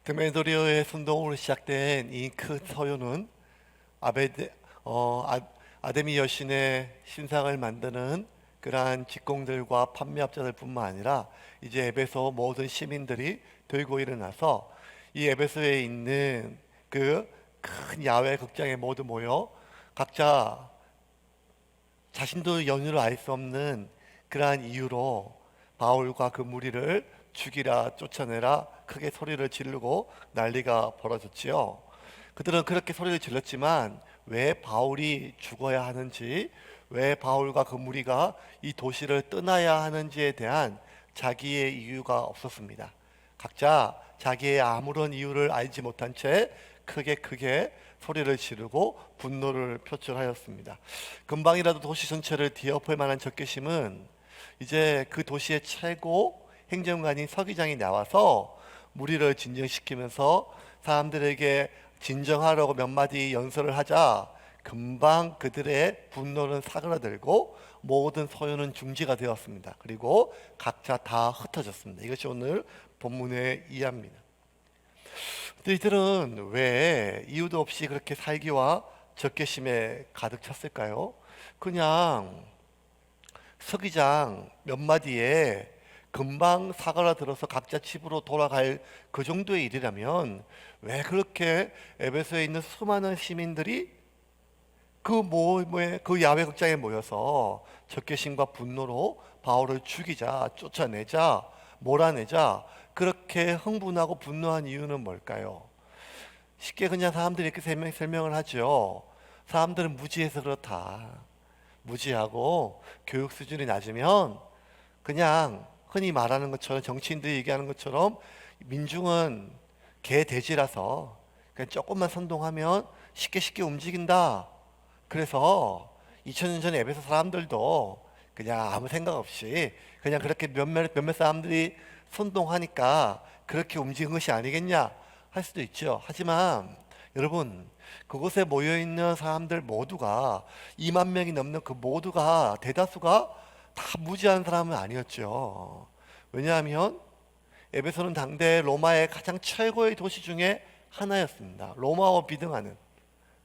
드메드리오의 선동으로 시작된 이 큰 서유는 아베데, 아데미 여신의 신상을 만드는 그러한 직공들과 판매업자들 뿐만 아니라 이제 에베소 모든 시민들이 들고 일어나서 이 에베소에 있는 그 큰 야외 극장에 모두 모여 각자 자신도 연유를 알 수 없는 그러한 이유로 바울과 그 무리를 죽이라 쫓아내라 크게 소리를 지르고 난리가 벌어졌지요. 그들은 그렇게 소리를 질렀지만 왜 바울이 죽어야 하는지, 왜 바울과 그 무리가 이 도시를 떠나야 하는지에 대한 자기의 이유가 없었습니다. 각자 자기의 아무런 이유를 알지 못한 채 크게 소리를 지르고 분노를 표출하였습니다. 금방이라도 도시 전체를 뒤엎을 만한 적개심은 이제 그 도시의 최고 행정관인 서기장이 나와서 무리를 진정시키면서 사람들에게 진정하라고 몇 마디 연설을 하자 금방 그들의 분노는 사그라들고 모든 소요는 중지가 되었습니다. 그리고 각자 다 흩어졌습니다. 이것이 오늘 본문의 이해입니다. 근데 이들은 왜 이유도 없이 그렇게 살기와 적개심에 가득 찼을까요? 그냥 서기장 몇 마디에 금방 사그라들어서 각자 집으로 돌아갈 그 정도의 일이라면 왜 그렇게 에베소에 있는 수많은 시민들이 그 야외 극장에 모여서 적개심과 분노로 바울을 죽이자, 쫓아내자, 몰아내자 그렇게 흥분하고 분노한 이유는 뭘까요? 쉽게 그냥 사람들이 이렇게 설명을 하죠. 사람들은 무지해서 그렇다. 무지하고 교육 수준이 낮으면 그냥 흔히 말하는 것처럼 정치인들이 얘기하는 것처럼 민중은 개 돼지라서 그냥 조금만 선동하면 쉽게 움직인다. 그래서 2000년 전에 에베소 사람들도 그냥 아무 생각 없이 그냥 그렇게 몇몇 사람들이 선동하니까 그렇게 움직인 것이 아니겠냐 할 수도 있죠. 하지만 여러분, 그곳에 모여있는 사람들 모두가 2만 명이 넘는 그 모두가 대다수가 다 무지한 사람은 아니었죠. 왜냐하면 에베소는 당대 로마의 가장 최고의 도시 중에 하나였습니다. 로마와 비등하는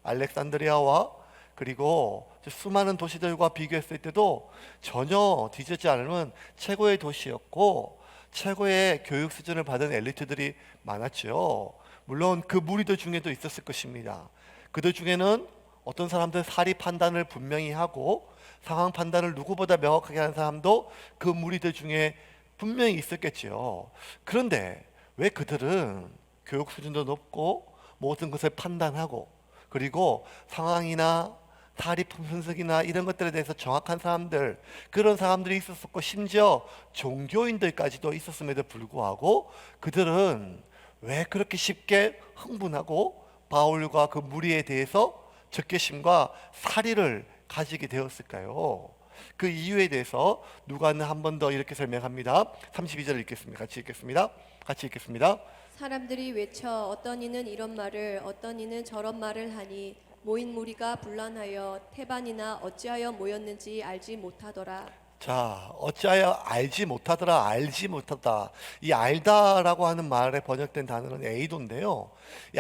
알렉산드리아와 그리고 수많은 도시들과 비교했을 때도 전혀 뒤지지 않으면 최고의 도시였고 최고의 교육 수준을 받은 엘리트들이 많았죠. 물론 그 무리들 중에도 있었을 것입니다. 그들 중에는 어떤 사람들은 사리 판단을 분명히 하고 상황 판단을 누구보다 명확하게 하는 사람도 그 무리들 중에 분명히 있었겠지요. 그런데 왜 그들은 교육 수준도 높고 모든 것을 판단하고 그리고 상황이나 사리 분석이나 이런 것들에 대해서 정확한 사람들, 그런 사람들이 있었었고 심지어 종교인들까지도 있었음에도 불구하고 그들은 왜 그렇게 쉽게 흥분하고 바울과 그 무리에 대해서 적개심과 사리를 가지게 되었을까요? 그 이유에 대해서 누가는 한 번 더 이렇게 설명합니다. 32절 읽겠습니다. 같이 읽겠습니다. 사람들이 외쳐 어떤 이는 이런 말을 어떤 이는 저런 말을 하니 모인 무리가 분란하여 태반이나 어찌하여 모였는지 알지 못하더라. 자, 어찌하여 알지 못하더라, 알지 못하다. 이 알다라고 하는 말에 번역된 단어는 에이도인데요. 이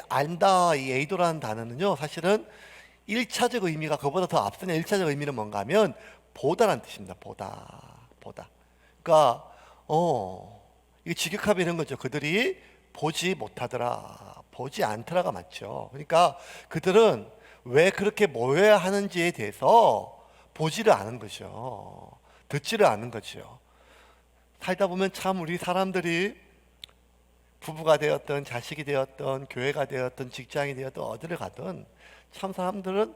안다, 이 에이도라는 단어는요, 사실은 1차적 의미가 그보다 더 앞선 1차적 의미는 뭔가 하면 보다라는 뜻입니다. 보다. 그러니까, 이게 직역하면 이런 거죠. 그들이 보지 못하더라, 보지 않더라가 맞죠. 그러니까 그들은 왜 그렇게 모여야 하는지에 대해서 보지를 않은 거죠. 듣지를 않은 거죠. 살다 보면 참 우리 사람들이 부부가 되었던 자식이 되었던 교회가 되었던 직장이 되었던 어디를 가든 참 사람들은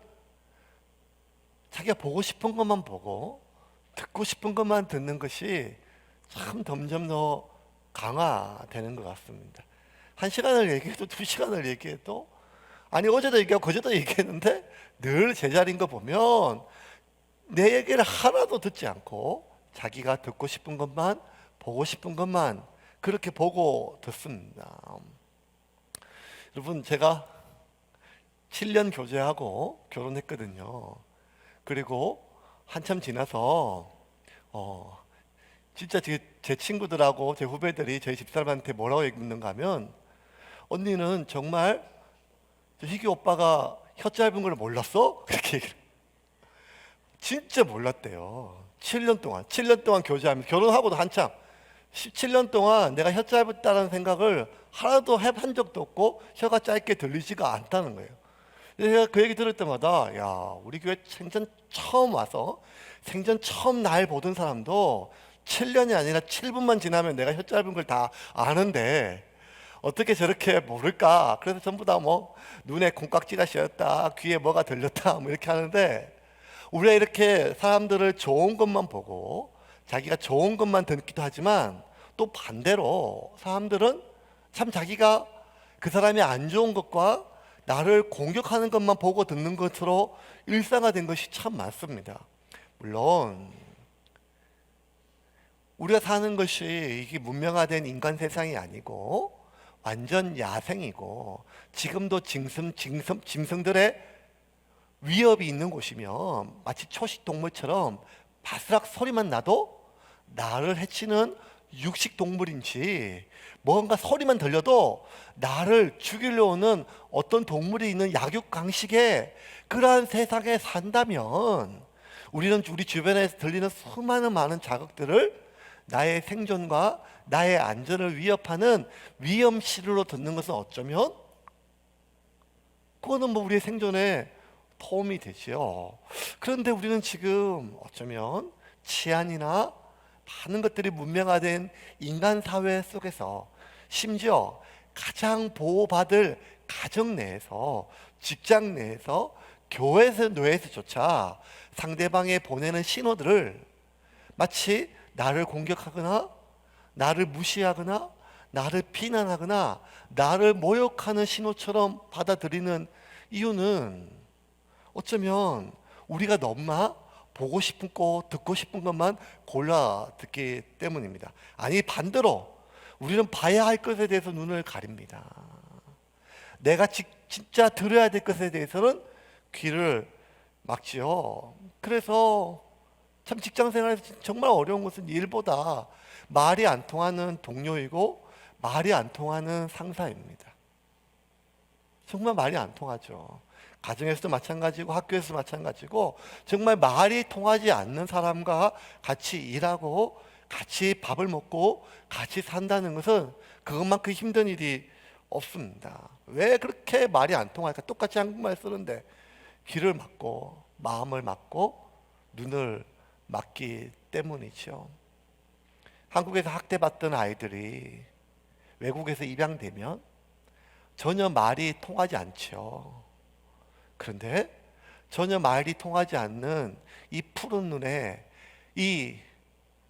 자기가 보고 싶은 것만 보고 듣고 싶은 것만 듣는 것이 참 점점 더 강화되는 것 같습니다. 1시간을 얘기해도 2시간을 얘기해도 아니 어제도 얘기하고 그제도 얘기했는데 늘 제자리인 거 보면 내 얘기를 하나도 듣지 않고 자기가 듣고 싶은 것만 보고 싶은 것만 그렇게 보고 듣습니다. 여러분, 제가 7년 교제하고 결혼했거든요. 그리고 한참 지나서 진짜 제 친구들하고 제 후배들이 저희 집사람한테 뭐라고 얘기했는가 하면 언니는 정말 저 희귀 오빠가 혀 짧은 걸 몰랐어? 그렇게 얘기를. 진짜 몰랐대요. 7년 동안 교제하면서 결혼하고도 한참 17년 동안 내가 혀 짧았다는 생각을 하나도 해본 적도 없고 혀가 짧게 들리지가 않다는 거예요. 제가 그 얘기 들을 때마다 야, 우리 교회 생전 처음 와서 생전 처음 날 보던 사람도 7년이 아니라 7분만 지나면 내가 혀 짧은 걸 다 아는데 어떻게 저렇게 모를까? 그래서 전부 다 뭐 눈에 콩깍지가 씌었다, 귀에 뭐가 들렸다, 뭐 이렇게 하는데 우리가 이렇게 사람들을 좋은 것만 보고 자기가 좋은 것만 듣기도 하지만 또 반대로 사람들은 참 자기가 그 사람이 안 좋은 것과 나를 공격하는 것만 보고 듣는 것으로 일상화된 것이 참 많습니다. 물론 우리가 사는 것이 이게 문명화된 인간 세상이 아니고 완전 야생이고 지금도 짐승들의 위협이 있는 곳이면 마치 초식 동물처럼 바스락 소리만 나도 나를 해치는 육식 동물인지 뭔가 소리만 들려도 나를 죽이려 오는 어떤 동물이 있는 약육강식의 그러한 세상에 산다면 우리는 우리 주변에서 들리는 수많은 많은 자극들을 나의 생존과 나의 안전을 위협하는 위험시로 듣는 것은 어쩌면 그거는 뭐 우리의 생존에 도움이 되지요. 그런데 우리는 지금 어쩌면 치안이나 많은 것들이 문명화된 인간 사회 속에서 심지어 가장 보호받을 가정 내에서 직장 내에서 교회 내에서조차 상대방에 보내는 신호들을 마치 나를 공격하거나 나를 무시하거나 나를 비난하거나 나를 모욕하는 신호처럼 받아들이는 이유는 어쩌면 우리가 너무나 보고 싶은 거 듣고 싶은 것만 골라 듣기 때문입니다. 아니 반대로 우리는 봐야 할 것에 대해서 눈을 가립니다. 내가 진짜 들어야 될 것에 대해서는 귀를 막지요. 그래서 참 직장 생활에서 정말 어려운 것은 일보다 말이 안 통하는 동료이고 말이 안 통하는 상사입니다. 정말 말이 안 통하죠. 가정에서도 마찬가지고 학교에서도 마찬가지고 정말 말이 통하지 않는 사람과 같이 일하고 같이 밥을 먹고 같이 산다는 것은 그것만큼 힘든 일이 없습니다. 왜 그렇게 말이 안 통할까? 똑같이 한국말 쓰는데 귀를 막고 마음을 막고 눈을 막기 때문이죠. 한국에서 학대받던 아이들이 외국에서 입양되면 전혀 말이 통하지 않죠. 그런데 전혀 말이 통하지 않는 이 푸른 눈에 이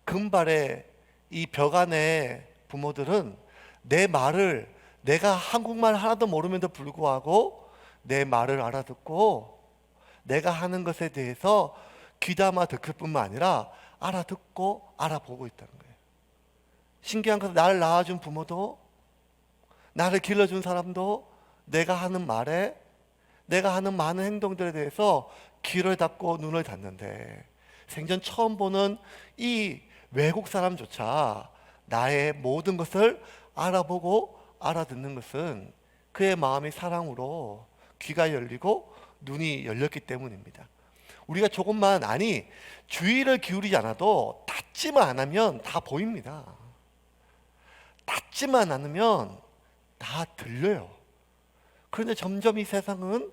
금발의 이 벽 안에 부모들은 내 말을 내가 한국말 하나도 모르면도 불구하고 내 말을 알아듣고 내가 하는 것에 대해서 귀담아 듣을 뿐만 아니라 알아듣고 알아보고 있다는 거예요. 신기한 것은 나를 낳아준 부모도 나를 길러준 사람도 내가 하는 말에 내가 하는 많은 행동들에 대해서 귀를 닫고 눈을 닫는데 생전 처음 보는 이 외국 사람조차 나의 모든 것을 알아보고 알아듣는 것은 그의 마음이 사랑으로 귀가 열리고 눈이 열렸기 때문입니다. 우리가 조금만 아니 주의를 기울이지 않아도 닫지만 안 하면 다 보입니다. 닫지만 않으면 다 들려요. 그런데 점점 이 세상은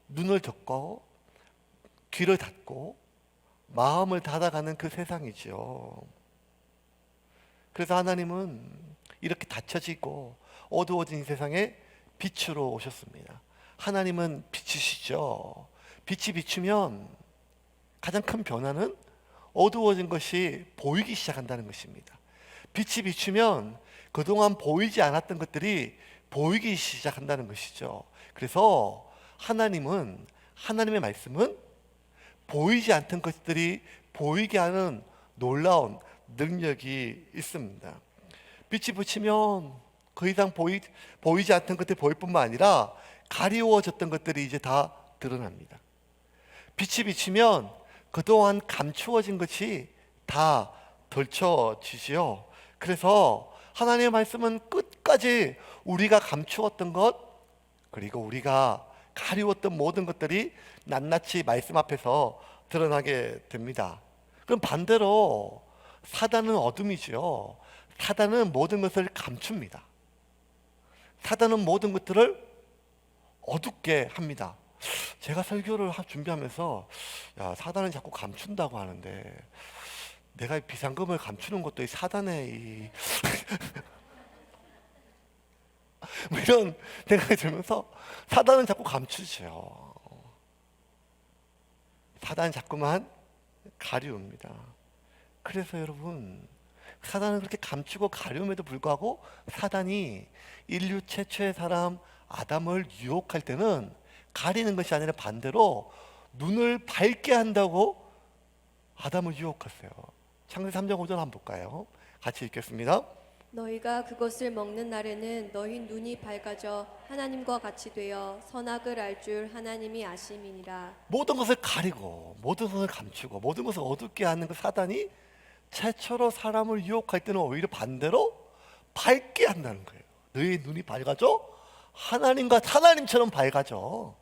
눈을 덮고 귀를 닫고 마음을 닫아가는 그 세상이죠. 그래서 하나님은 이렇게 닫혀지고 어두워진 이 세상에 빛으로 오셨습니다. 하나님은 빛이시죠. 빛이 비추면 가장 큰 변화는 어두워진 것이 보이기 시작한다는 것입니다. 빛이 비추면 그동안 보이지 않았던 것들이 보이기 시작한다는 것이죠. 그래서 하나님의 말씀은 보이지 않던 것들이 보이게 하는 놀라운 능력이 있습니다. 빛이 비치면 더 이상 보이지 않던 것들이 보일 뿐만 아니라 가리워졌던 것들이 이제 다 드러납니다. 빛이 비치면 그동안 감추어진 것이 다 덜쳐지지요. 그래서 하나님의 말씀은 끝까지 우리가 감추었던 것, 그리고 우리가 가리웠던 모든 것들이 낱낱이 말씀 앞에서 드러나게 됩니다. 그럼 반대로 사단은 어둠이죠. 사단은 모든 것을 감춥니다. 사단은 모든 것들을 어둡게 합니다. 제가 설교를 준비하면서 사단은 자꾸 감춘다고 하는데 내가 비상금을 감추는 것도 이 사단의 뭐 이런 생각이 들면서 사단은 자꾸 감추죠. 사단은 자꾸만 가리웁니다. 그래서 여러분, 사단은 그렇게 감추고 가려움에도 불구하고 사단이 인류 최초의 사람 아담을 유혹할 때는 가리는 것이 아니라 반대로 눈을 밝게 한다고 아담을 유혹했어요. 창세기 3장 5절 한번 볼까요? 같이 읽겠습니다. 너희가 그것을 먹는 날에는 너희 눈이 밝아져 하나님과 같이 되어 선악을 알 줄 하나님이 아심이니라. 모든 것을 가리고 모든 것을 감추고 모든 것을 어둡게 하는 그 사단이 최초로 사람을 유혹할 때는 오히려 반대로 밝게 한다는 거예요. 너희 눈이 밝아져 하나님처럼 밝아져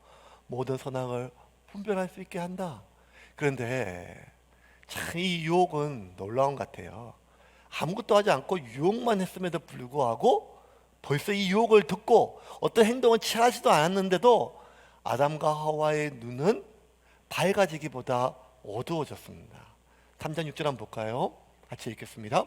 모든 선악을 분별할 수 있게 한다. 그런데 참 이 유혹은 놀라운 것 같아요. 아무것도 하지 않고 유혹만 했음에도 불구하고 벌써 이 유혹을 듣고 어떤 행동을 취하지도 않았는데도 아담과 하와의 눈은 밝아지기보다 어두워졌습니다. 3장 6절 한번 볼까요? 같이 읽겠습니다.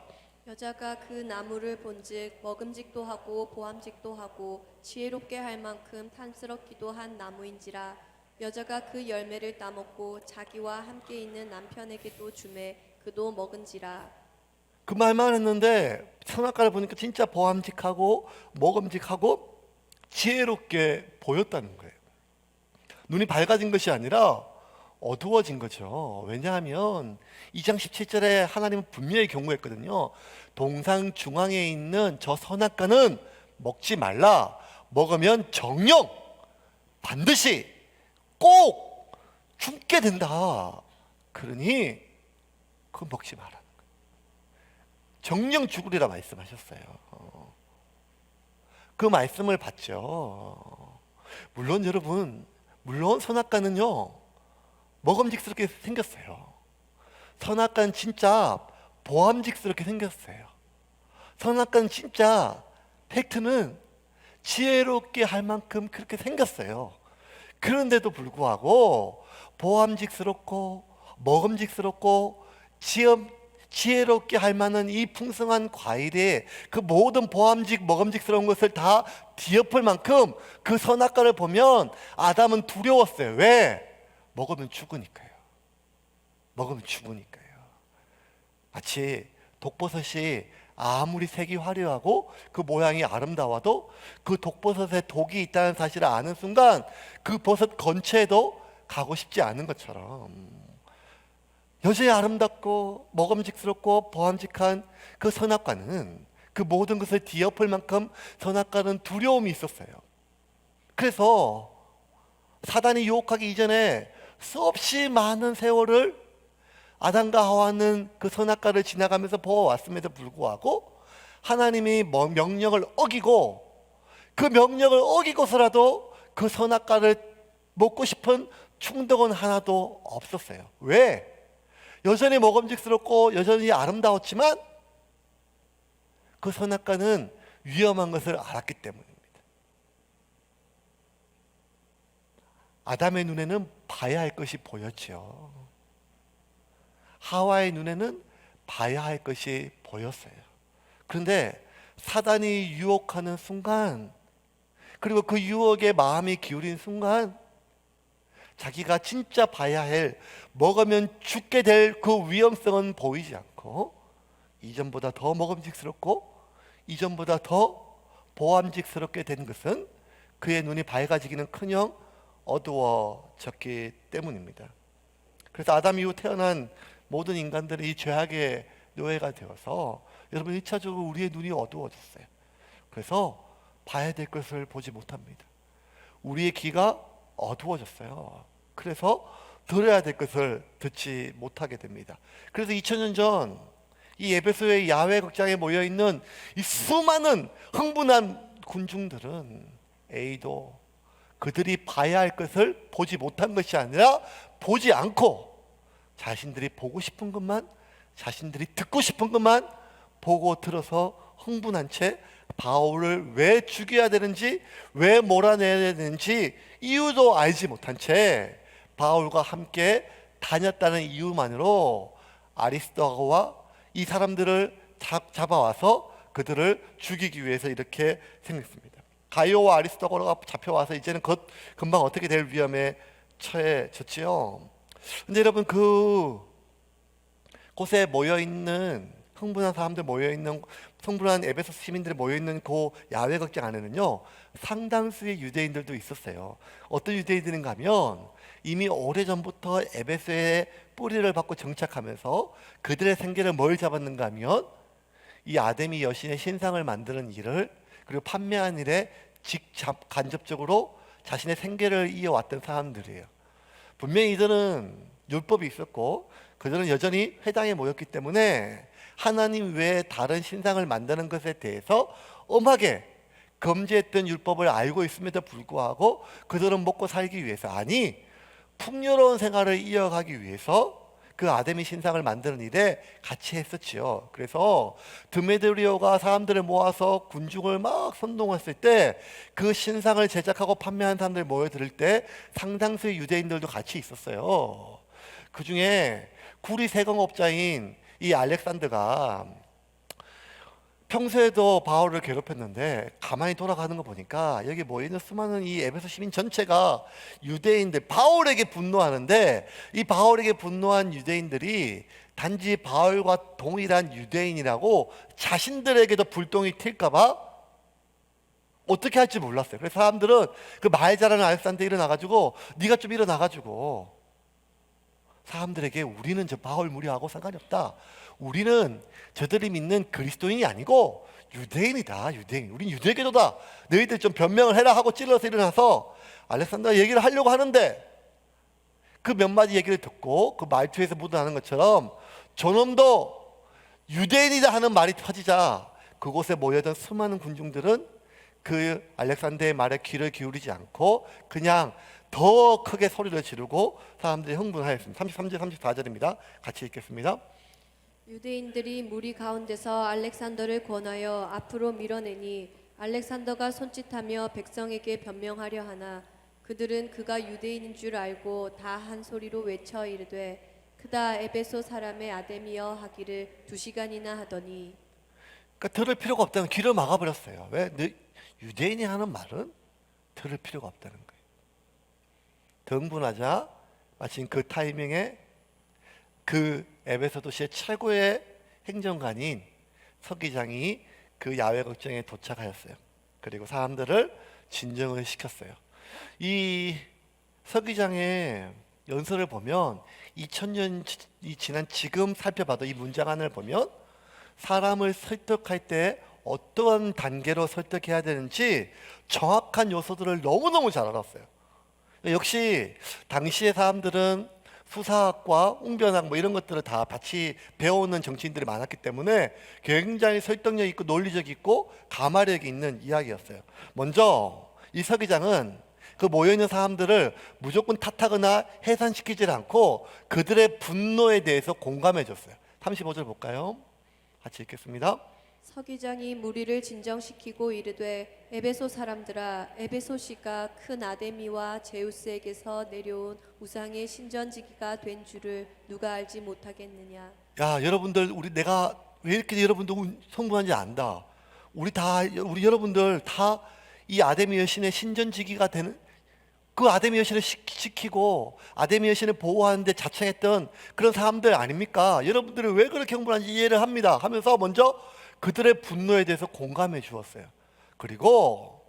여자가 그 나무를 본즉 먹음직도 하고 보암직도 하고 지혜롭게 할 만큼 탐스럽기도 한 나무인지라. 여자가 그 열매를 따먹고 자기와 함께 있는 남편에게도 주매 그도 먹은지라. 그 말만 했는데 선악과를 보니까 진짜 보암직하고 먹음직하고 지혜롭게 보였다는 거예요. 눈이 밝아진 것이 아니라 어두워진 거죠. 왜냐하면 2장 17절에 하나님은 분명히 경고했거든요. 동상 중앙에 있는 저 선악과는 먹지 말라. 먹으면 정령 반드시 꼭 죽게 된다. 그러니 그거 먹지 마라. 정령 죽으리라 말씀하셨어요. 그 말씀을 받죠. 물론 여러분, 물론 선악과는요 먹음직스럽게 생겼어요. 선악과는 진짜 보암직스럽게 생겼어요. 선악과는 진짜 팩트는 지혜롭게 할 만큼 그렇게 생겼어요. 그런데도 불구하고 보암직스럽고 먹음직스럽고 지혜롭게 할 만한 이 풍성한 과일에 그 모든 보암직 먹음직스러운 것을 다 뒤엎을 만큼 그 선악과를 보면 아담은 두려웠어요. 왜? 먹으면 죽으니까요. 먹으면 죽으니까요. 마치 독버섯이 아무리 색이 화려하고 그 모양이 아름다워도 그 독버섯에 독이 있다는 사실을 아는 순간 그 버섯 건체에도 가고 싶지 않은 것처럼 여전히 아름답고 먹음직스럽고 보암직한 그 선악과는 그 모든 것을 뒤엎을 만큼 선악과는 두려움이 있었어요. 그래서 사단이 유혹하기 이전에 수없이 많은 세월을 아담과 하와는 그 선악과를 지나가면서 보아왔음에도 불구하고 하나님이 명령을 어기고 그 명령을 어기고서라도 그 선악과를 먹고 싶은 충동은 하나도 없었어요. 왜? 여전히 먹음직스럽고 여전히 아름다웠지만 그 선악과는 위험한 것을 알았기 때문입니다. 아담의 눈에는 봐야 할 것이 보였죠. 하와의 눈에는 봐야 할 것이 보였어요. 그런데 사단이 유혹하는 순간, 그리고 그 유혹에 마음이 기울인 순간 자기가 진짜 봐야 할 먹으면 죽게 될 그 위험성은 보이지 않고 이전보다 더 먹음직스럽고 이전보다 더 보암직스럽게 된 것은 그의 눈이 밝아지기는커녕 어두워졌기 때문입니다. 그래서 아담 이후 태어난 모든 인간들이 이 죄악의 노예가 되어서 여러분 1차적으로 우리의 눈이 어두워졌어요. 그래서 봐야 될 것을 보지 못합니다. 우리의 귀가 어두워졌어요. 그래서 들어야 될 것을 듣지 못하게 됩니다. 그래서 2000년 전 이 에베소의 야훼 극장에 모여 있는 이 수많은 흥분한 군중들은 A도 그들이 봐야 할 것을 보지 못한 것이 아니라 보지 않고 자신들이 보고 싶은 것만, 자신들이 듣고 싶은 것만 보고 들어서 흥분한 채 바울을 왜 죽여야 되는지, 왜 몰아내야 되는지 이유도 알지 못한 채 바울과 함께 다녔다는 이유만으로 아리스도아와 이 사람들을 잡아와서 그들을 죽이기 위해서 이렇게 생겼습니다. 가이오와 아리스도아가 잡혀와서 이제는 금방 어떻게 될 위험에 처해졌지요. 근데 여러분, 그 곳에 모여있는 흥분한 사람들 모여있는, 흥분한 에베소 시민들이 모여있는 그 야외 극장 안에는요 상당수의 유대인들도 있었어요. 어떤 유대인들인가 하면 이미 오래전부터 에베소에 뿌리를 받고 정착하면서 그들의 생계를 뭘 잡았는가 하면 이 아데미 여신의 신상을 만드는 일을, 그리고 판매한 일에 간접적으로 자신의 생계를 이어왔던 사람들이에요. 분명히 이들은 율법이 있었고 그들은 여전히 회당에 모였기 때문에 하나님 외에 다른 신상을 만드는 것에 대해서 엄하게 금지했던 율법을 알고 있음에도 불구하고 그들은 먹고 살기 위해서, 아니 풍요로운 생활을 이어가기 위해서 그 아데미 신상을 만드는 일에 같이 했었지요. 그래서 드메드리오가 사람들을 모아서 군중을 막 선동했을 때 그 신상을 제작하고 판매한 사람들이 모여들 때 상당수의 유대인들도 같이 있었어요. 그 중에 구리 세공업자인 이 알렉산더가 평소에도 바울을 괴롭혔는데 가만히 돌아가는 거 보니까 여기 모여있는 수많은 이 에베소 시민 전체가 유대인들, 바울에게 분노하는데 이 바울에게 분노한 유대인들이 단지 바울과 동일한 유대인이라고 자신들에게도 불똥이 튈까봐 어떻게 할지 몰랐어요. 그래서 사람들은 그 말 잘하는 알렉산더 일어나가지고 네가 좀 일어나가지고 사람들에게 우리는 저 바울 무리하고 상관이 없다, 우리는 저들이 믿는 그리스도인이 아니고 유대인이다, 유대인, 우린 유대교도다, 너희들 좀 변명을 해라 하고 찔러서 일어나서 알렉산더가 얘기를 하려고 하는데 그 몇 마디 얘기를 듣고 그 말투에서 묻어나는 것처럼 저놈도 유대인이다 하는 말이 터지자 그곳에 모여든 수많은 군중들은 그 알렉산더의 말에 귀를 기울이지 않고 그냥 더 크게 소리를 지르고 사람들이 흥분하였습니다. 33절 34절입니다. 같이 읽겠습니다. 유대인들이 무리 가운데서 알렉산더를 권하여 앞으로 밀어내니 알렉산더가 손짓하며 백성에게 변명하려 하나 그들은 그가 유대인인 줄 알고 다 한 소리로 외쳐 이르되 그다 에베소 사람의 아데미여 하기를 2시간이나 하더니. 그러니까 들을 필요가 없다는, 귀를 막아버렸어요. 왜? 유대인이 하는 말은 들을 필요가 없다는 거예요. 더 흥분하자 마침 그 타이밍에 그 에베소 도시의 최고의 행정관인 서기장이 그 야외 극장에 도착하였어요. 그리고 사람들을 진정을 시켰어요. 이 서기장의 연설을 보면 2000년이 지난 지금 살펴봐도 이 문장안을 보면 사람을 설득할 때 어떠한 단계로 설득해야 되는지 정확한 요소들을 너무너무 잘 알았어요. 역시 당시의 사람들은 수사학과 웅변학 뭐 이런 것들을 다 같이 배우는 정치인들이 많았기 때문에 굉장히 설득력 있고 논리적 있고 가마력 있는 이야기였어요. 먼저 이 서기장은 그 모여있는 사람들을 무조건 탓하거나 해산시키지 않고 그들의 분노에 대해서 공감해 줬어요. 35절 볼까요? 같이 읽겠습니다. 서기장이 무리를 진정시키고 이르되 에베소 사람들아 에베소시가 큰 아데미와 제우스에게서 내려온 우상의 신전지기가 된 줄을 누가 알지 못하겠느냐. 야, 여러분들, 내가 왜 이렇게 여러분들 성분한지 안다. 우리 여러분들 다 이 아데미 여신의 신전지기가 되는, 그 아데미 여신을 지키고 아데미 여신을 보호하는데 자청했던 그런 사람들 아닙니까? 여러분들이 왜 그렇게 흥분한지 이해를 합니다 하면서 먼저 그들의 분노에 대해서 공감해 주었어요. 그리고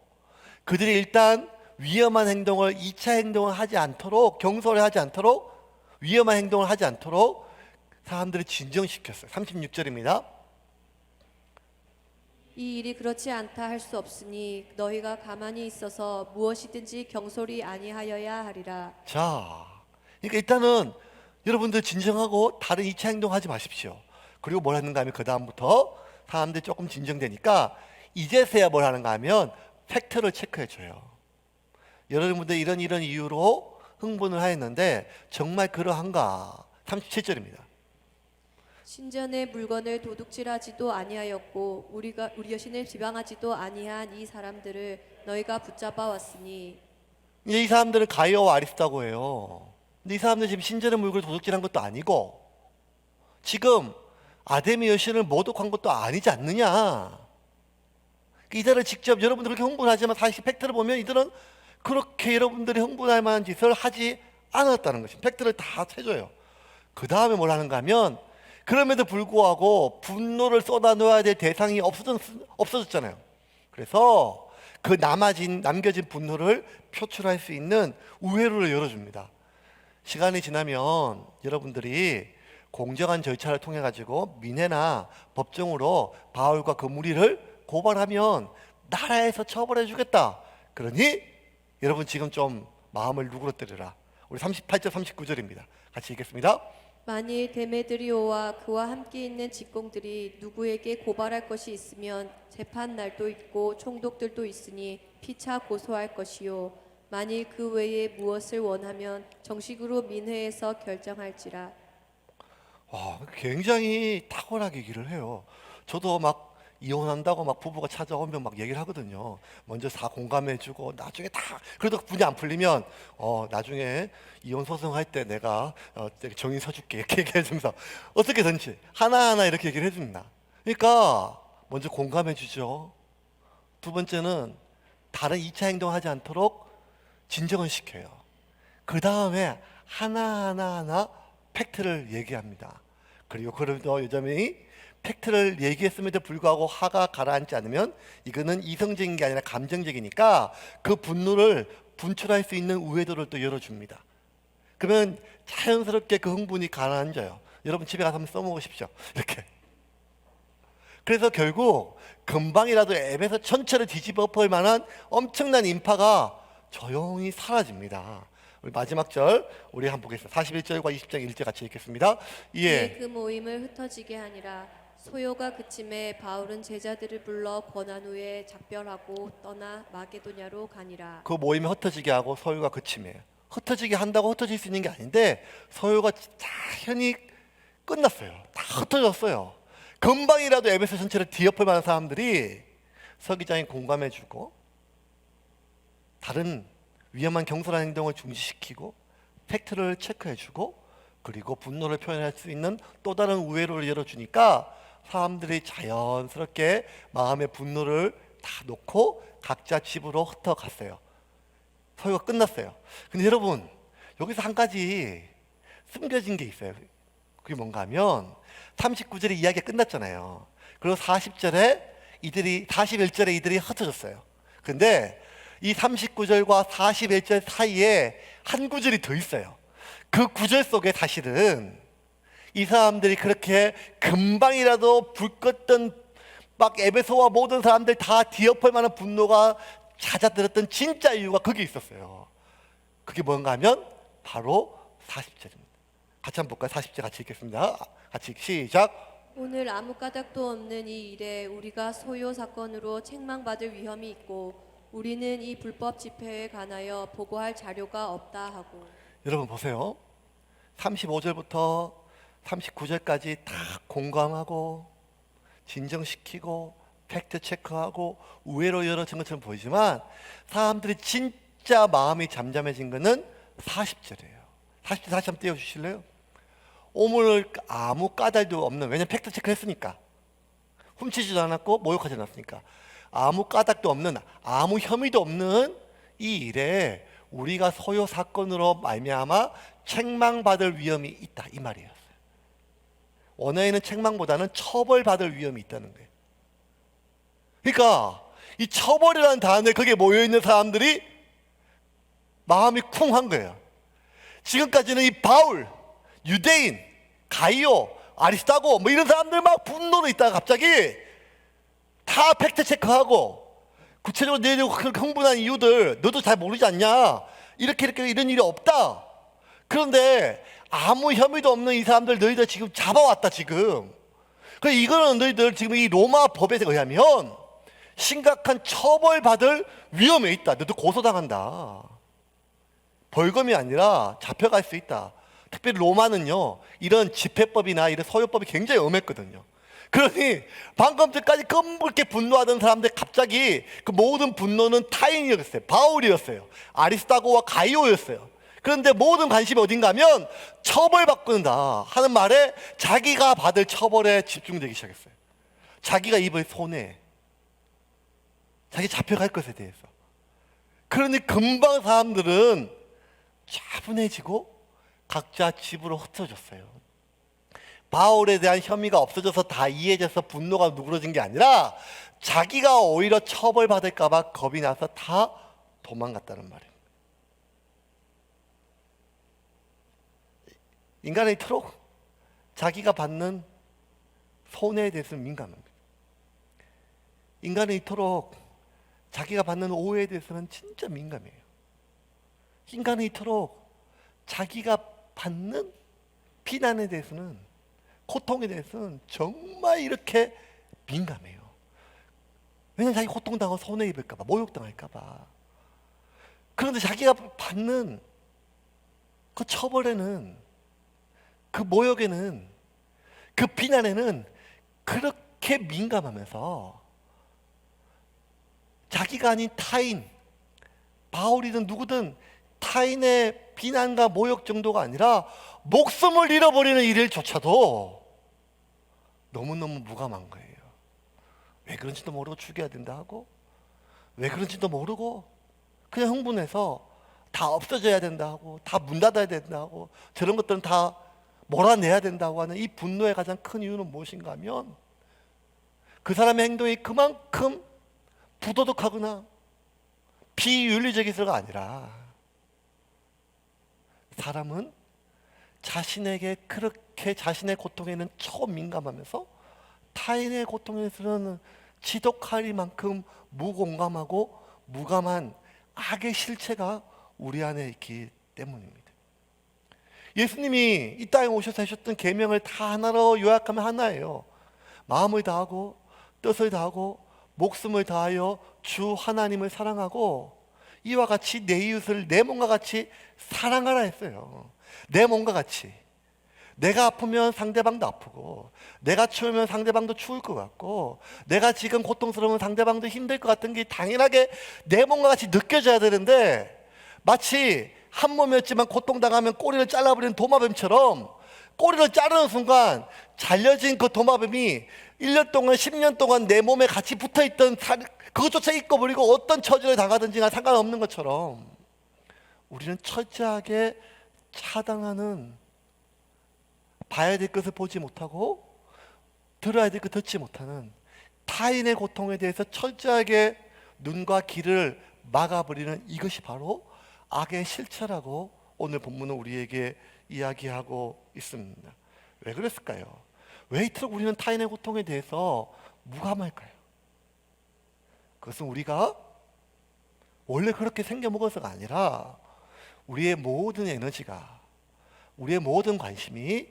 그들이 일단 위험한 행동을, 2차 행동을 하지 않도록, 경솔을 하지 않도록, 위험한 행동을 하지 않도록 사람들을 진정시켰어요. 36절입니다. 이 일이 그렇지 않다 할 수 없으니 너희가 가만히 있어서 무엇이든지 경솔이 아니하여야 하리라. 자, 그러니까 일단은 여러분들 진정하고 다른 2차 행동하지 마십시오. 그리고 뭘 했는가 하면 그 다음부터 사람들이 조금 진정되니까 이제서야 뭘 하는가 하면 팩트를 체크해 줘요. 여러분들 이런 이유로 흥분을 하였는데 정말 그러한가? 37절입니다. 신전의 물건을 도둑질하지도 아니하였고 우리 여신을 지방하지도 아니한 이 사람들을 너희가 붙잡아 왔으니. 이제 이 사람들은 가이오와 아리스다고예요. 근데 이 사람들 지금 신전의 물건을 도둑질한 것도 아니고 지금 아데미 여신을 모독한 것도 아니지 않느냐. 이들을 직접 여러분들 그렇게 흥분하지만 사실 팩트를 보면 이들은 그렇게 여러분들이 흥분할 만한 짓을 하지 않았다는 것입니다. 팩트를 다 채줘요. 그 다음에 뭘 하는가 하면 그럼에도 불구하고 분노를 쏟아놓아야 될 대상이 없어졌잖아요. 그래서 그 남겨진 분노를 표출할 수 있는 우회로를 열어줍니다. 시간이 지나면 여러분들이 공정한 절차를 통해 가지고 민회나 법정으로 바울과 그 무리를 고발하면 나라에서 처벌해 주겠다. 그러니 여러분 지금 좀 마음을 누그러뜨리라. 우리 38절 39절입니다. 같이 읽겠습니다. 만일 데메드리오와 그와 함께 있는 직공들이 누구에게 고발할 것이 있으면 재판 날도 있고 총독들도 있으니 피차 고소할 것이요 만일 그 외에 무엇을 원하면 정식으로 민회에서 결정할지라. 와, 굉장히 탁월하게 얘기를 해요. 저도 막 이혼한다고 막 부부가 찾아오면 막 얘기를 하거든요. 먼저 다 공감해주고 나중에 다 그래도 분이 안 풀리면 나중에 이혼 소송할 때 내가 정의 서줄게 이렇게 얘기해주면서 어떻게든지 하나하나 이렇게 얘기를 해줍니다. 그러니까 먼저 공감해주죠. 두 번째는 다른 2차 행동하지 않도록 진정을 시켜요. 그 다음에 하나하나 팩트를 얘기합니다. 그리고 그래도 여전히 팩트를 얘기했음에도 불구하고 화가 가라앉지 않으면 이거는 이성적인 게 아니라 감정적이니까 그 분노를 분출할 수 있는 우회도를 또 열어줍니다. 그러면 자연스럽게 그 흥분이 가라앉아요. 여러분 집에 가서 한번 써먹으십시오. 이렇게. 그래서 결국 금방이라도 앱에서 전체를 뒤집어 엎을 만한 엄청난 인파가 조용히 사라집니다. 우리 마지막 절 우리 한번 보겠습니다. 41절과 20장 1절 같이 읽겠습니다. 그 모임을 흩어지게 하니라. 소요가 그침에 바울은 제자들을 불러 권한 후에 작별하고 떠나 마게도냐로 가니라. 그 모임이 흩어지게 하고 소요가 그침에 흩어지게 한다고 흩어질 수 있는 게 아닌데 소요가 자연히 끝났어요. 다 흩어졌어요. 금방이라도 에베소 전체를 뒤엎을 만한 사람들이 서기장이 공감해주고 다른 위험한 경솔한 행동을 중지시키고 팩트를 체크해주고 그리고 분노를 표현할 수 있는 또 다른 우회로를 열어주니까 사람들이 자연스럽게 마음의 분노를 다 놓고 각자 집으로 흩어갔어요. 소요가 끝났어요. 근데 여러분 여기서 한 가지 숨겨진 게 있어요. 그게 뭔가 하면 39절에 이야기가 끝났잖아요. 그리고 41절에 이들이 흩어졌어요. 근데 이 39절과 41절 사이에 한 구절이 더 있어요. 그 구절 속에 사실은 이 사람들이 그렇게 금방이라도 불 껐던 막 에베소와 모든 사람들 다 뒤엎을 만한 분노가 잦아들었던 진짜 이유가 거기 있었어요. 그게 뭔가 하면 바로 40절입니다. 같이 한번 볼까요? 40절 같이 읽겠습니다. 같이 시작. 오늘 아무 까닭도 없는 이 일에 우리가 소요 사건으로 책망받을 위험이 있고 우리는 이 불법 집회에 관하여 보고할 자료가 없다 하고. 여러분 보세요. 35절부터 39절까지 다 공감하고 진정시키고 팩트 체크하고 우회로 열어진 것처럼 보이지만 사람들이 진짜 마음이 잠잠해진 것은 40절이에요. 40절 다시 한번 띄워주실래요? 오늘 아무 까닭도 없는, 왜냐면 팩트 체크를 했으니까, 훔치지도 않았고 모욕하지 않았으니까 아무 까닭도 없는, 아무 혐의도 없는 이 일에 우리가 소요 사건으로 말미암아 책망받을 위험이 있다, 이 말이에요. 원어에는 책망보다는 처벌받을 위험이 있다는 거예요. 그러니까 이 처벌이라는 단어에 거기에 모여있는 사람들이 마음이 쿵한 거예요. 지금까지는 이 바울, 유대인, 가이오, 아리스타고 뭐 이런 사람들 막 분노로 있다가 갑자기 다 팩트 체크하고 구체적으로 너희들 흥분한 이유들 너도 잘 모르지 않냐, 이렇게 이런 일이 없다. 그런데 아무 혐의도 없는 이 사람들 너희들 지금 잡아왔다 지금. 그 이거는 너희들 지금 이 로마 법에 의하면 심각한 처벌받을 위험에 있다. 너희들 고소당한다. 벌금이 아니라 잡혀갈 수 있다. 특별히 로마는요, 이런 집회법이나 이런 소유법이 굉장히 엄했거든요. 그러니 방금 전까지 그렇게 분노하던 사람들 갑자기 그 모든 분노는 타인이었어요. 바울이었어요. 아리스타고와 가이오였어요. 그런데 모든 관심이 어딘가 하면 처벌받는다 하는 말에 자기가 받을 처벌에 집중되기 시작했어요. 자기가 입을 손해, 자기 잡혀갈 것에 대해서. 그러니 금방 사람들은 차분해지고 각자 집으로 흩어졌어요. 바울에 대한 혐의가 없어져서 다 이해돼서 분노가 누그러진 게 아니라 자기가 오히려 처벌받을까 봐 겁이 나서 다 도망갔다는 말이에요. 인간은 이토록 자기가 받는 손해에 대해서 민감합니다. 인간은 이토록 자기가 받는 오해에 대해서는 진짜 민감해요. 인간은 이토록 자기가 받는 비난에 대해서는, 고통에 대해서는 정말 이렇게 민감해요. 왜냐하면 자기 고통당하고 손해 입을까 봐, 모욕당할까 봐. 그런데 자기가 받는 그 처벌에는, 그 모욕에는, 그 비난에는 그렇게 민감하면서 자기가 아닌 타인, 바울이든 누구든 타인의 비난과 모욕 정도가 아니라 목숨을 잃어버리는 일조차도 너무너무 무감한 거예요. 왜 그런지도 모르고 죽여야 된다 하고, 왜 그런지도 모르고 그냥 흥분해서 다 없어져야 된다 하고, 다 문 닫아야 된다 하고, 저런 것들은 다 몰아내야 된다고 하는 이 분노의 가장 큰 이유는 무엇인가 하면 그 사람의 행동이 그만큼 부도덕하거나 비윤리적이서가 아니라 사람은 자신에게 그렇게 자신의 고통에는 초민감하면서 타인의 고통에서는 지독할 만큼 무공감하고 무감한 악의 실체가 우리 안에 있기 때문입니다. 예수님이 이 땅에 오셔서 하셨던 계명을 다 하나로 요약하면 하나예요. 마음을 다하고 뜻을 다하고 목숨을 다하여 주 하나님을 사랑하고 이와 같이 내 이웃을 내 몸과 같이 사랑하라 했어요. 내 몸과 같이. 내가 아프면 상대방도 아프고, 내가 추우면 상대방도 추울 것 같고, 내가 지금 고통스러우면 상대방도 힘들 것 같은 게 당연하게 내 몸과 같이 느껴져야 되는데, 마치 한 몸이었지만 고통당하면 꼬리를 잘라버리는 도마뱀처럼 꼬리를 자르는 순간 잘려진 그 도마뱀이 1년 동안 10년 동안 내 몸에 같이 붙어있던 그것조차 잊어버리고 어떤 처지를 당하든지 상관없는 것처럼 우리는 철저하게 차단하는, 봐야 될 것을 보지 못하고 들어야 될 것 듣지 못하는 타인의 고통에 대해서 철저하게 눈과 귀를 막아버리는 이것이 바로 악의 실체라고 오늘 본문은 우리에게 이야기하고 있습니다. 왜 그랬을까요? 왜 이토록 우리는 타인의 고통에 대해서 무감할까요? 그것은 우리가 원래 그렇게 생겨먹어서가 아니라 우리의 모든 에너지가, 우리의 모든 관심이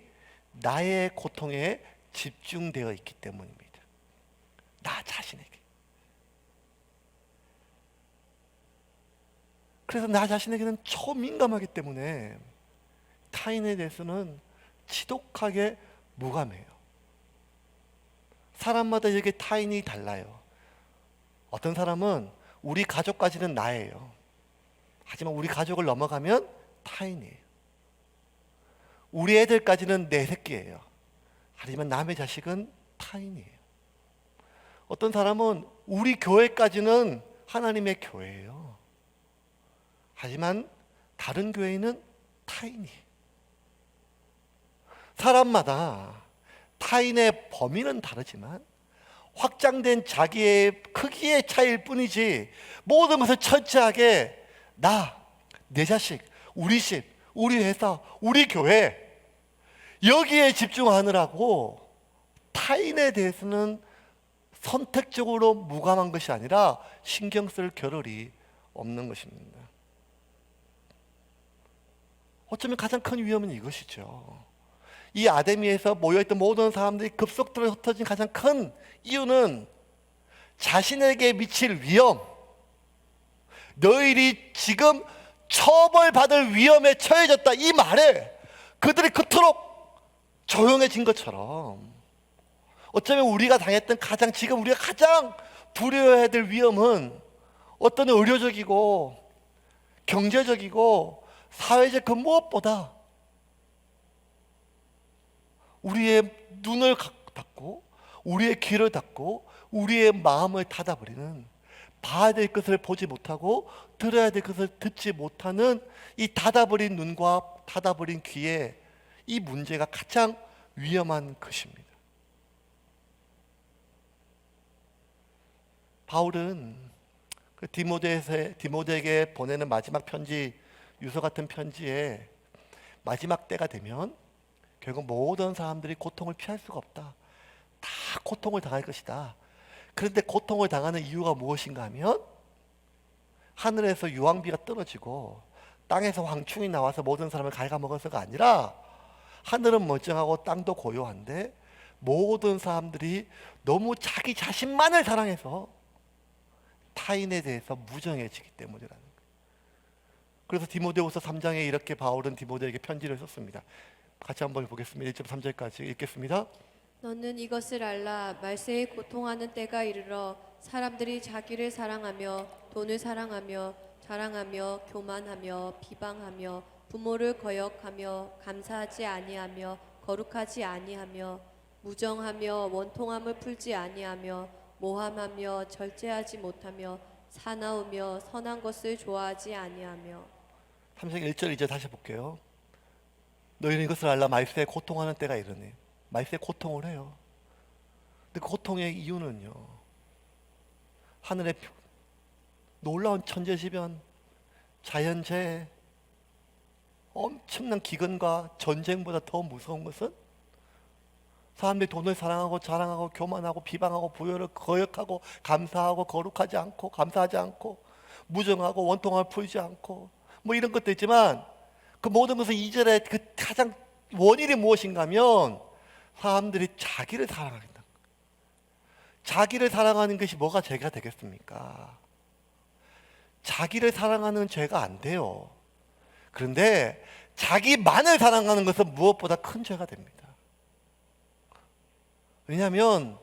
나의 고통에 집중되어 있기 때문입니다. 나 자신에게. 그래서 나 자신에게는 초민감하기 때문에 타인에 대해서는 지독하게 무감해요. 사람마다 이렇게 타인이 달라요. 어떤 사람은 우리 가족까지는 나예요. 하지만 우리 가족을 넘어가면 타인이에요. 우리 애들까지는 내 새끼예요. 하지만 남의 자식은 타인이에요. 어떤 사람은 우리 교회까지는 하나님의 교회예요. 하지만 다른 교회는 타인이에요. 사람마다 타인의 범위는 다르지만 확장된 자기의 크기의 차이일 뿐이지 모든 것을 철저하게 나, 내 자식, 우리 집, 우리 회사, 우리 교회 여기에 집중하느라고 타인에 대해서는 선택적으로 무감한 것이 아니라 신경 쓸 겨를이 없는 것입니다. 어쩌면 가장 큰 위험은 이것이죠. 이 아데미에서 모여있던 모든 사람들이 급속도로 흩어진 가장 큰 이유는 자신에게 미칠 위험, 너희들이 지금 처벌받을 위험에 처해졌다, 이 말에 그들이 그토록 조용해진 것처럼 어쩌면 우리가 당했던 지금 우리가 가장 두려워해야 될 위험은 어떤 의료적이고 경제적이고 사회적 그 무엇보다 우리의 눈을 닫고 우리의 귀를 닫고 우리의 마음을 닫아버리는, 봐야 될 것을 보지 못하고 들어야 될 것을 듣지 못하는 이 닫아버린 눈과 닫아버린 귀에 이 문제가 가장 위험한 것입니다. 바울은 그 디모데에게 보내는 마지막 편지, 유서 같은 편지에 마지막 때가 되면 결국 모든 사람들이 고통을 피할 수가 없다, 다 고통을 당할 것이다. 그런데 고통을 당하는 이유가 무엇인가 하면 하늘에서 유황비가 떨어지고 땅에서 황충이 나와서 모든 사람을 갉아먹어서가 아니라 하늘은 멀쩡하고 땅도 고요한데 모든 사람들이 너무 자기 자신만을 사랑해서 타인에 대해서 무정해지기 때문이라는 거예요. 그래서 디모데후서 3장에 이렇게 바울은 디모데에게 편지를 썼습니다. 같이 한번 보겠습니다. 1절 3절까지 읽겠습니다. 너는 이것을 알라. 말세에 고통하는 때가 이르러 사람들이 자기를 사랑하며 돈을 사랑하며 자랑하며 교만하며 비방하며 부모를 거역하며 감사하지 아니하며 거룩하지 아니하며 무정하며 원통함을 풀지 아니하며 모함하며 절제하지 못하며 사나우며 선한 것을 좋아하지 아니하며. 3장 1절 2절 다시 볼게요. 너희는 이것을 알라. 말세에 고통하는 때가 이르니. 말세에 고통을 해요. 근데 그 고통의 이유는요, 하늘의 놀라운 천재지변, 자연재해, 엄청난 기근과 전쟁보다 더 무서운 것은 사람들이 돈을 사랑하고 자랑하고 교만하고 비방하고 부여를 거역하고 감사하고 거룩하지 않고 감사하지 않고 무정하고 원통함을 풀지 않고 뭐 이런 것도 있지만, 그 모든 것은 2절에 그 가장 원인이 무엇인가 하면 사람들이 자기를 사랑한다. 자기를 사랑하는 것이 뭐가 죄가 되겠습니까? 자기를 사랑하는 죄가 안 돼요. 그런데 자기만을 사랑하는 것은 무엇보다 큰 죄가 됩니다. 왜냐하면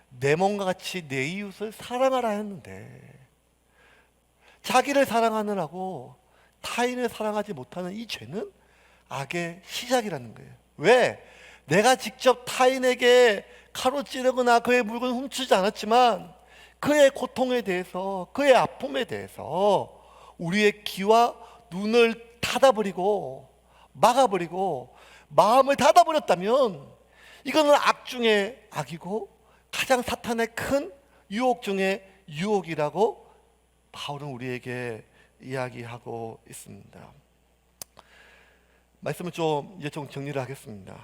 내 몸과 같이 내 이웃을 사랑하라 했는데 자기를 사랑하느라고 타인을 사랑하지 못하는 이 죄는 악의 시작이라는 거예요. 왜? 내가 직접 타인에게 칼로 찌르거나 그의 물건을 훔치지 않았지만 그의 고통에 대해서, 그의 아픔에 대해서 우리의 귀와 눈을 닫아버리고 막아버리고 마음을 닫아버렸다면 이거는 악 중에 악이고 가장 사탄의 큰 유혹 중에 유혹이라고 바울은 우리에게 이야기하고 있습니다. 말씀을 이제 좀 정리를 하겠습니다.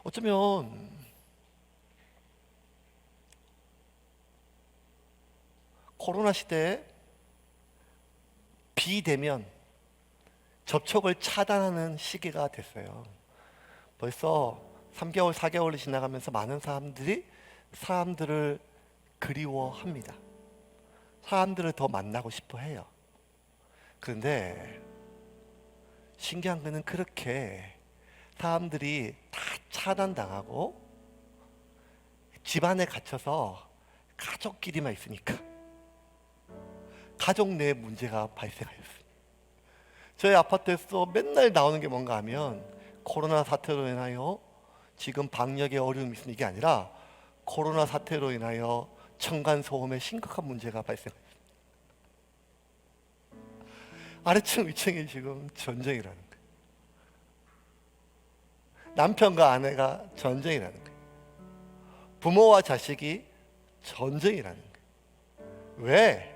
어쩌면 코로나 시대에 비대면 접촉을 차단하는 시기가 됐어요. 벌써 3개월, 4개월이 지나가면서 많은 사람들을 그리워합니다. 사람들을 더 만나고 싶어 해요. 그런데 신기한 거는 그렇게 사람들이 다 차단당하고 집안에 갇혀서 가족끼리만 있으니까 가족 내 문제가 발생하였습니다. 저희 아파트에서 맨날 나오는 게 뭔가 하면 코로나 사태로 인하여 지금 방역에 어려움이 있는 게 아니라 코로나 사태로 인하여 층간소음에 심각한 문제가 발생했습니다. 아래층 위층이 지금 전쟁이라는 거예요. 남편과 아내가 전쟁이라는 거예요. 부모와 자식이 전쟁이라는 거예요. 왜?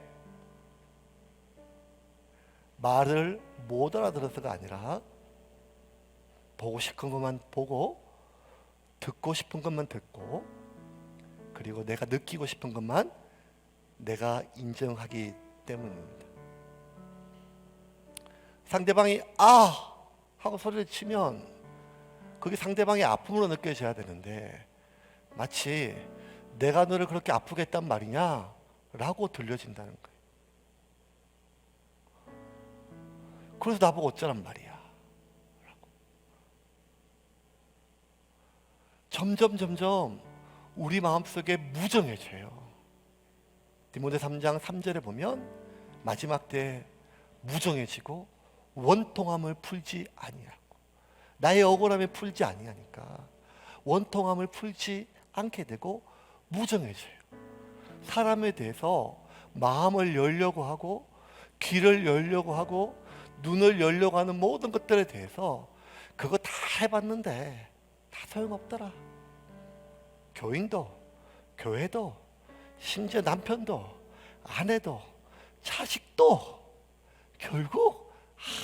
말을 못 알아들어서가 아니라 보고 싶은 것만 보고 듣고 싶은 것만 듣고 그리고 내가 느끼고 싶은 것만 내가 인정하기 때문입니다. 상대방이 아! 하고 소리를 치면 그게 상대방의 아픔으로 느껴져야 되는데 마치 내가 너를 그렇게 아프게 했단 말이냐? 라고 들려진다는 거예요. 그래서 나보고 어쩌란 말이야. 라고. 점점 우리 마음속에 무정해져요. 디모데 3장 3절에 보면 마지막 때에 무정해지고 원통함을 풀지 아니하고, 나의 억울함을 풀지 아니하니까 원통함을 풀지 않게 되고 무정해져요. 사람에 대해서 마음을 열려고 하고 귀를 열려고 하고 눈을 열려고 하는 모든 것들에 대해서 그거 다 해봤는데 다 소용없더라. 교인도, 교회도, 심지어 남편도, 아내도, 자식도 결국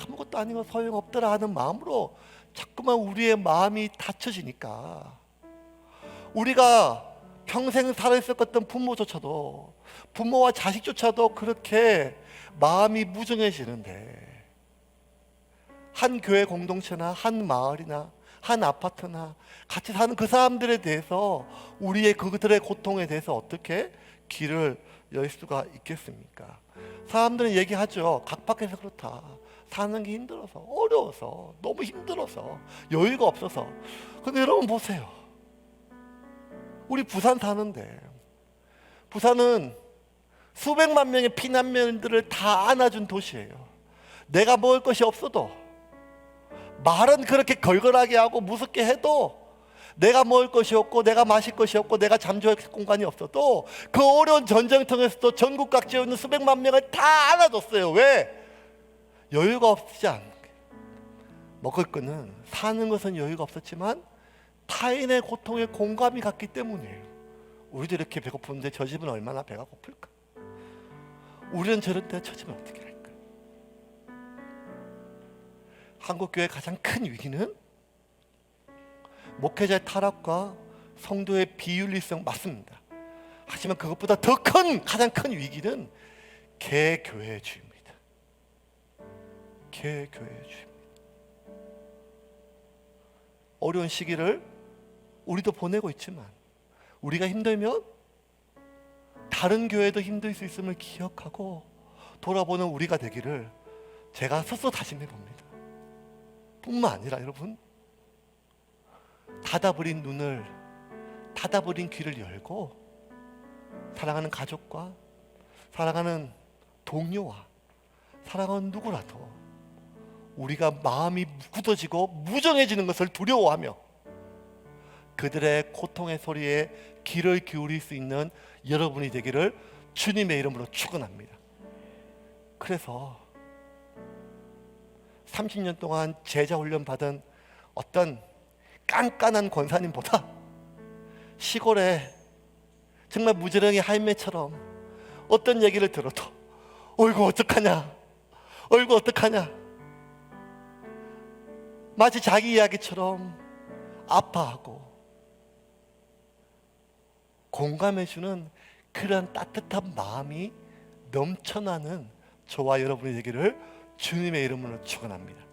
아무것도 아니고 소용없더라 하는 마음으로 자꾸만 우리의 마음이 닫혀지니까, 우리가 평생 살아있었던 부모조차도, 부모와 자식조차도 그렇게 마음이 무정해지는데, 한 교회 공동체나 한 마을이나 한 아파트나 같이 사는 그 사람들에 대해서 우리의 그들의 고통에 대해서 어떻게 길을 열 수가 있겠습니까? 사람들은 얘기하죠. 각박해서 그렇다. 사는 게 힘들어서, 어려워서, 너무 힘들어서, 여유가 없어서. 근데 여러분 보세요. 우리 부산 사는데, 부산은 수백만 명의 피난민들을 다 안아준 도시예요. 내가 먹을 것이 없어도, 말은 그렇게 걸걸하게 하고 무섭게 해도, 내가 먹을 것이 없고 내가 마실 것이 없고 내가 잠자할 공간이 없어도 그 어려운 전쟁통에서도 전국 각지에 있는 수백만 명을 다 안아줬어요. 왜? 여유가 없지 않게. 먹을 거는, 사는 것은 여유가 없었지만 타인의 고통에 공감이 갔기 때문이에요. 우리도 이렇게 배고픈데 저 집은 얼마나 배가 고플까? 우리는 저런 데 처지면 어떻게 할까? 한국교회의 가장 큰 위기는 목회자의 타락과 성도의 비윤리성 맞습니다. 하지만 그것보다 더 큰, 가장 큰 위기는 개교회주의입니다. 개교회주의입니다. 어려운 시기를 우리도 보내고 있지만 우리가 힘들면 다른 교회도 힘들 수 있음을 기억하고 돌아보는 우리가 되기를 제가 스스로 다짐해 봅니다. 뿐만 아니라 여러분, 닫아버린 눈을, 닫아버린 귀를 열고 사랑하는 가족과 사랑하는 동료와 사랑하는 누구라도 우리가 마음이 굳어지고 무정해지는 것을 두려워하며 그들의 고통의 소리에 귀를 기울일 수 있는 여러분이 되기를 주님의 이름으로 축원합니다. 그래서 30년 동안 제자 훈련 받은 어떤 깐깐한 권사님보다 시골에 정말 무지렁이 할매처럼 어떤 얘기를 들어도 어이구 어떡하냐, 어이구 어떡하냐, 마치 자기 이야기처럼 아파하고 공감해주는 그런 따뜻한 마음이 넘쳐나는 저와 여러분이 되기를 주님의 이름으로 축원합니다.